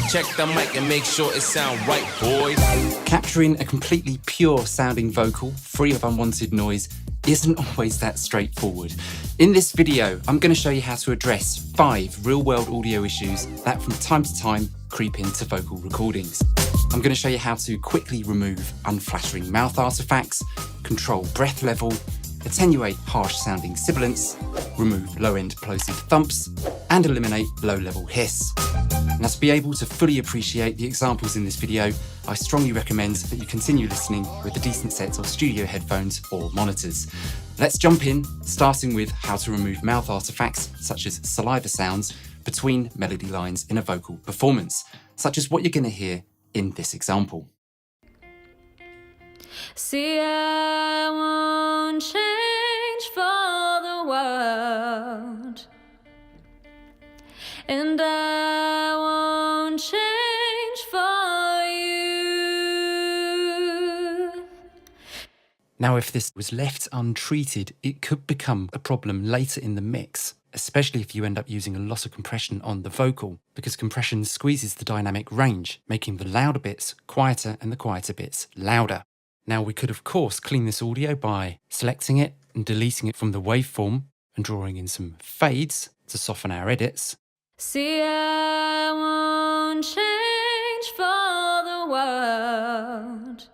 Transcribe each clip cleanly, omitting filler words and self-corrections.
Check the mic and make sure it sound right, boys. Capturing a completely pure sounding vocal, free of unwanted noise, isn't always that straightforward. In this video, I'm going to show you how to address 5 real-world audio issues that from time to time creep into vocal recordings. I'm going to show you how to quickly remove unflattering mouth artifacts, control breath level, attenuate harsh sounding sibilants, remove low-end plosive thumps, and eliminate low-level hiss. Now, to be able to fully appreciate the examples in this video, I strongly recommend that you continue listening with a decent set of studio headphones or monitors. Let's jump in, starting with how to remove mouth artifacts such as saliva sounds between melody lines in a vocal performance, such as what you're going to hear in this example. See, I won't change for the world, and I won't change for you. Now, if this was left untreated, it could become a problem later in the mix, especially if you end up using a lot of compression on the vocal, because compression squeezes the dynamic range, making the louder bits quieter and the quieter bits louder. Now, we could of course clean this audio by selecting it and deleting it from the waveform and drawing in some fades to soften our edits. See, I won't change for the world.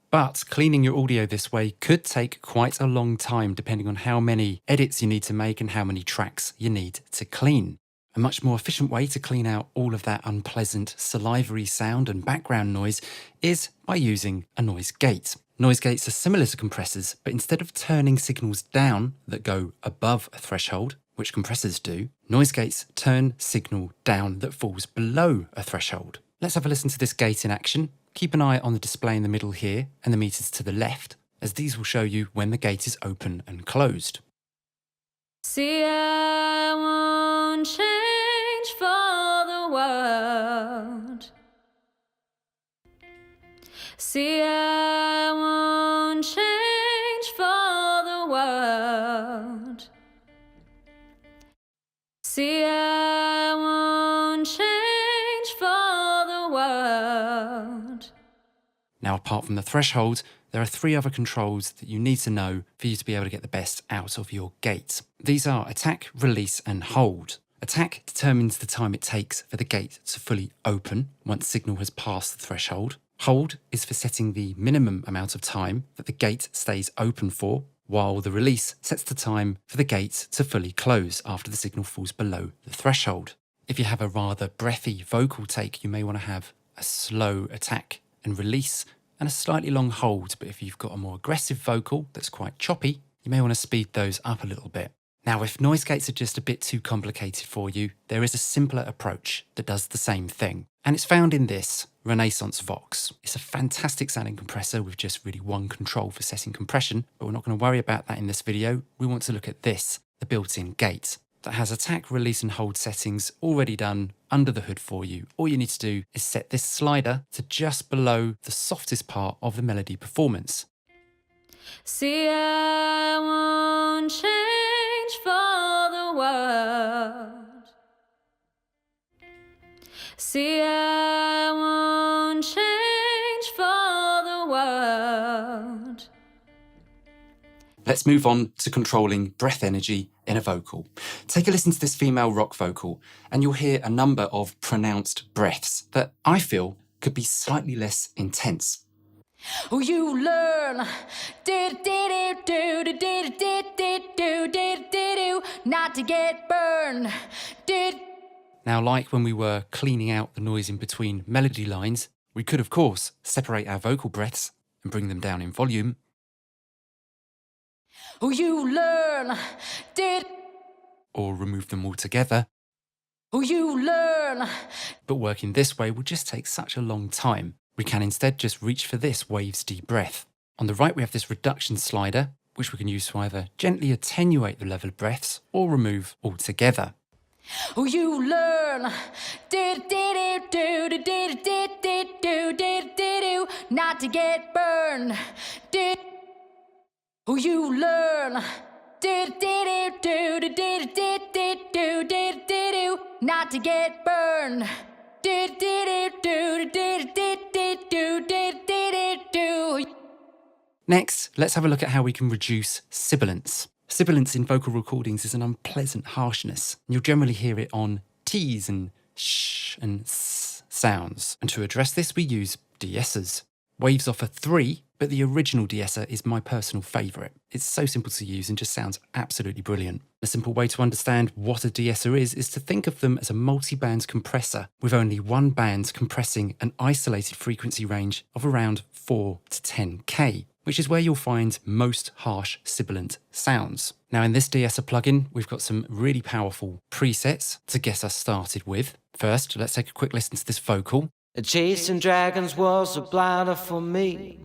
But cleaning your audio this way could take quite a long time depending on how many edits you need to make and how many tracks you need to clean. A much more efficient way to clean out all of that unpleasant salivary sound and background noise is by using a noise gate. Noise gates are similar to compressors, but instead of turning signals down that go above a threshold, which compressors do, noise gates turn signal down that falls below a threshold. Let's have a listen to this gate in action. Keep an eye on the display in the middle here and the meters to the left, as these will show you when the gate is open and closed. See, I won't change for the world. See, I won't change for the world. See, I won't change for the world. Now, apart from the threshold, there are 3 other controls that you need to know for you to be able to get the best out of your gate. These are attack, release, and hold. Attack determines the time it takes for the gate to fully open once signal has passed the threshold. Hold is for setting the minimum amount of time that the gate stays open for, while the release sets the time for the gate to fully close after the signal falls below the threshold. If you have a rather breathy vocal take, you may want to have a slow attack and release and a slightly long hold, but if you've got a more aggressive vocal that's quite choppy, you may want to speed those up a little bit. Now, if noise gates are just a bit too complicated for you, there is a simpler approach that does the same thing, and it's found in this Renaissance Vox. It's a fantastic sounding compressor with just really one control for setting compression, but we're not going to worry about that in this video. We want to look at this, the built-in gate, that has attack, release and hold settings already done under the hood for you. All you need to do is set this slider to just below the softest part of the melody performance. See, I won't change for the world. See, I won't change for the world. Let's move on to controlling breath energy in a vocal. Take a listen to this female rock vocal, and you'll hear a number of pronounced breaths that I feel could be slightly less intense. Oh, you learn not to get burned. Now, like when we were cleaning out the noise in between melody lines, we could of course separate our vocal breaths and bring them down in volume. Oh, you learn or remove them altogether. Oh, you learn. But working this way will just take such a long time. We can instead just reach for this Waves deep breath. On the right, we have this reduction slider, which we can use to either gently attenuate the level of breaths or remove altogether. Oh, you learn not to get burned. Oh, you learn not to get burned. Next, let's have a look at how we can reduce sibilance. Sibilance in vocal recordings is an unpleasant harshness. You'll generally hear it on T's and sh and s sounds. And to address this, we use de-essers. Waves offer 3, but the original de-esser is my personal favourite. It's so simple to use and just sounds absolutely brilliant. A simple way to understand what a de-esser is to think of them as a multi-band compressor with only one band compressing an isolated frequency range of around 4 to 10k, which is where you'll find most harsh sibilant sounds. Now in this de-esser plugin, we've got some really powerful presets to get us started with. First, let's take a quick listen to this vocal. Chasing dragons was a bladder for me.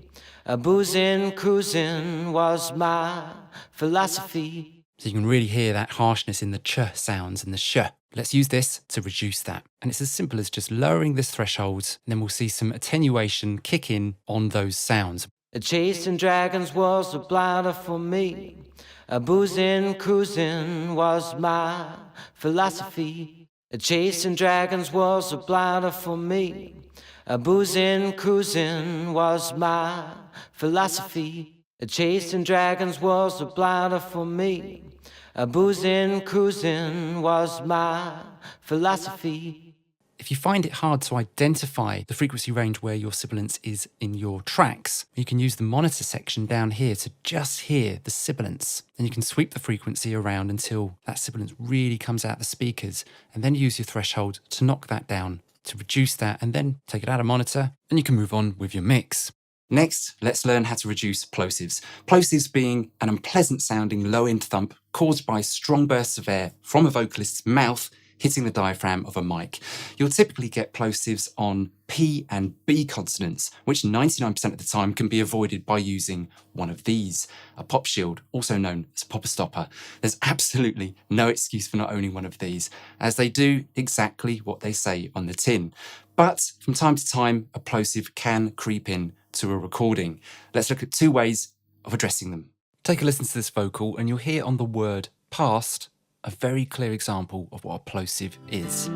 Boozing, cruising was my philosophy. So you can really hear that harshness in the ch sounds and the sh. Let's use this to reduce that. And it's as simple as just lowering this threshold, and then we'll see some attenuation kick in on those sounds. Chasing dragons was a bladder for me. Boozing, cruising was my philosophy. Chasing dragons was a bladder for me. Boozing, cruising was my philosophy. Chasing dragons was a bladder for me. Boozing, cruising was my philosophy. If you find it hard to identify the frequency range where your sibilance is in your tracks, you can use the monitor section down here to just hear the sibilance. And you can sweep the frequency around until that sibilance really comes out the speakers, and then use your threshold to knock that down, to reduce that, and then take it out of monitor, and you can move on with your mix. Next, let's learn how to reduce plosives. Plosives being an unpleasant sounding low-end thump caused by strong bursts of air from a vocalist's mouth hitting the diaphragm of a mic. You'll typically get plosives on P and B consonants, which 99% of the time can be avoided by using one of these, a pop shield, also known as popper stopper. There's absolutely no excuse for not owning one of these, as they do exactly what they say on the tin. But from time to time, a plosive can creep in to a recording. Let's look at 2 ways of addressing them. Take a listen to this vocal and you'll hear on the word past a very clear example of what a plosive is.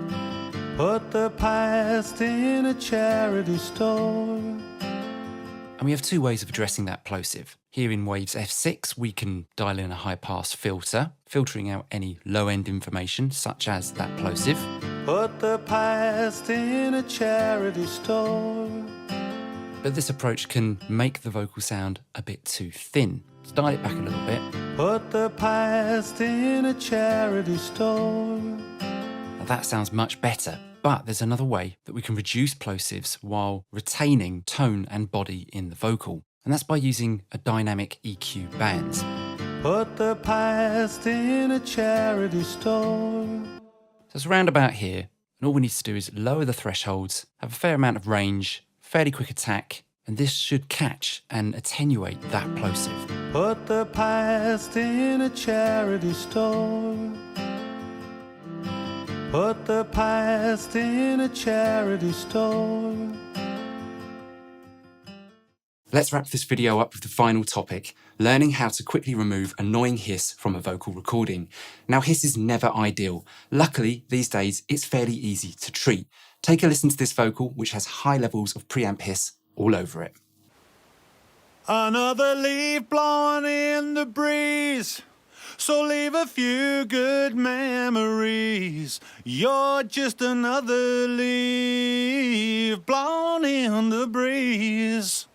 Put the past in a charity store. And we have 2 ways of addressing that plosive. Here in Waves F6, we can dial in a high pass filter, filtering out any low-end information, such as that plosive. Put the past in a charity store. But this approach can make the vocal sound a bit too thin. Let's dial it back a little bit. Put the past in a charity store. Now that sounds much better, but there's another way that we can reduce plosives while retaining tone and body in the vocal, and that's by using a dynamic EQ band. Put the past in a charity store. So it's around about here, and all we need to do is lower the thresholds, have a fair amount of range, fairly quick attack, and this should catch and attenuate that plosive. Put the past in a charity store. Put the past in a charity store. Let's wrap this video up with the final topic, learning how to quickly remove annoying hiss from a vocal recording. Now, hiss is never ideal. Luckily, these days, it's fairly easy to treat. Take a listen to this vocal, which has high levels of preamp hiss all over it. Another leaf blowing in the breeze, so leave a few good memories. You're just another leaf blown in the breeze.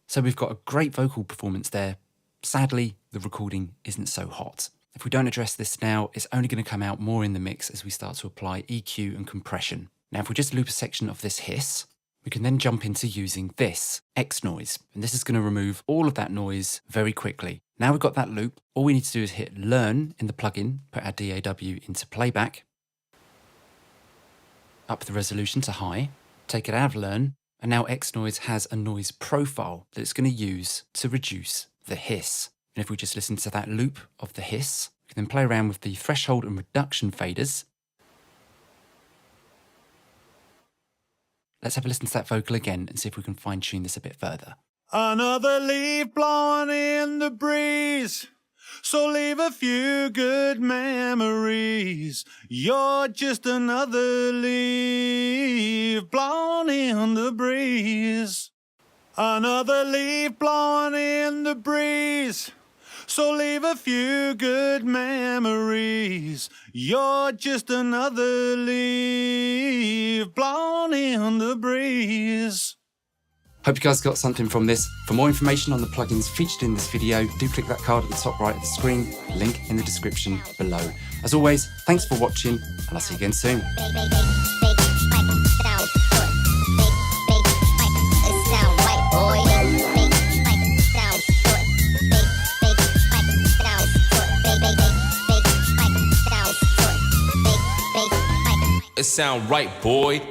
So we've got a great vocal performance there. Sadly, the recording isn't so hot. If we don't address this now, it's only going to come out more in the mix as we start to apply EQ and compression. Now, if we just loop a section of this hiss, we can then jump into using this X noise. And this is going to remove all of that noise very quickly. Now we've got that loop, all we need to do is hit learn in the plugin, put our DAW into playback, up the resolution to high, take it out of learn, and now X noise has a noise profile that it's going to use to reduce the hiss. And if we just listen to that loop of the hiss, we can then play around with the threshold and reduction faders. Let's have a listen to that vocal again and see if we can fine-tune this a bit further. Another leaf blowing in the breeze, so leave a few good memories. You're just another leaf blown in the breeze. Another leaf blowing in the breeze. So leave a few good memories. You're just another leaf blown in the breeze. Hope you guys got something from this. For more information on the plugins featured in this video, do click that card at the top right of the screen, link in the description below. As always, thanks for watching, and I'll see you again soon. It sound right, boy.